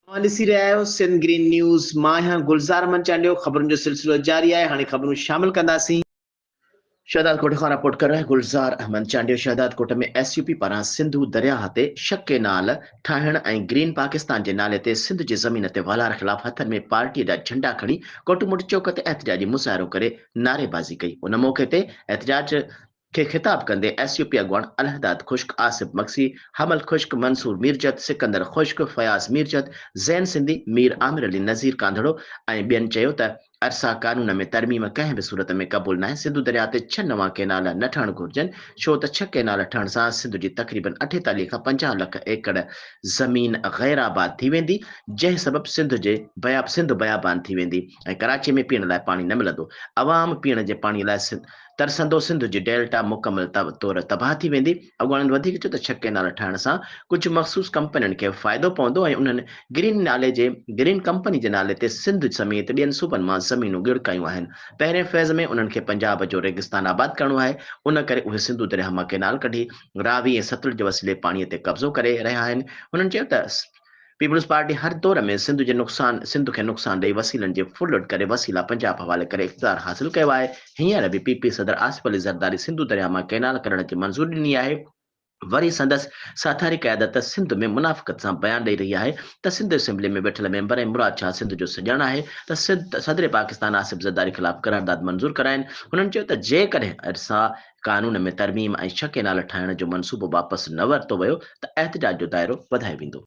ॾिसी रहिया आहियो सिंध ग्रीन न्यूज़। मां आहियां गुलज़ार अहमद चांडियो। ख़बरुनि जो सिलसिलो जारी आहे। हाणे ख़बरूं शामिल कंदासीं। शहदाद कोट खां रिपोर्ट कर रहे हैं गुलज़ार अहमद चांडियो। शहदाद कोट में SUP पारां सिंधु दरिया ते शक के नाल ठाहिण ऐं ग्रीन पाकिस्तान जे नाले ते सिंध जी ज़मीन ते वलार ख़िलाफ़ हथनि में पार्टीअ जा झंडा खणी कोटमुट चौक ते एहतजाजी मुज़ाहिरो करे नारेबाज़ी कई। उन मौक़े ते एहतजाज खे ख़िताब कंदे SUP अॻुवाण अलहदाद ख़ुश्क, आसिफ मक्सी, हमल ख़ुश्क, मंसूर मीरजत, सिकंदर ख़ुश्क, फयाज़ मीरजत, ज़ैन सिंधी, मीर आमिर अली नज़ीर कांधड़ो ऐं ॿियनि चयो त अरसा कानून में तरमीम कंहिं बि सूरत में क़बूल नाहे। सिंधु दरिया ते 6 नवां केनाल न ठहणु घुरिजनि, छो त 6 केनाल ठहण सां सिंध जी तक़रीबन 48 खां 50 लख एकड़ ज़मीन गैराबाद थी वेंदी, जंहिं सबबि सिंध बयाबान थी वेंदी ऐं कराची में पीअण लाइ पाणी न मिलंदो। अवाम पीअण जे पाणी लाइ तरसंदो। सिंध जी डेल्टा मुकमल तौर तबाह थी वेंदी। अॻुवाणनि वधीक चयो त 6 केनाल ठहण सां कुझु मख़सूस कंपनियुनि खे फ़ाइदो पवंदो ऐं उन्हनि ग्रीन कंपनी जे नाले ते सिंध समेत ॿियनि सूबनि मां ज़मीनूं गिड़कायूं आहिनि। पहिरें फ़ैज़ में उन्हनि खे पंजाब जो रेगिस्तान आबाद करणो आहे। उन करे उहे सिंधु दरिया मां केनाल कढी रावी ऐं सतलुज जे वसीले पाणीअ ते कब्ज़ो करे रहिया आहिनि। हुननि चयो त पीपल्स पार्टी हर दौर में सिंध खे नुक़सान ॾेई वसीलनि जे फुलट करे वसीला पंजाब हवाले करे इक़्तिदार हासिल कयो आहे। हींअर बि PP सदर आसिफ अली ज़रदारी सिंधु दरिया मां केनाल कढण जी मंज़ूरी ॾिनी आहे। वरी संदसि साथारी क़यादत सिंध में मुनाफ़िक़त सां बयानु ॾेई रही आहे त सिंध असेंबली में वेठल मेंबर ऐं मुराद शाह सिंध जो सॼण आहे त सदर पाकिस्तान आसिफ ज़रदारी ख़िलाफ़ करारदाद मंज़ूर कराइनि। हुननि चयो त जेकॾहिं अरसा कानून में तरमीम ऐं 6 केनाल ठाहिण जो मनसूबो वापसि न वरितो वियो त एहतजाज जो दाइरो वधाए वेंदो।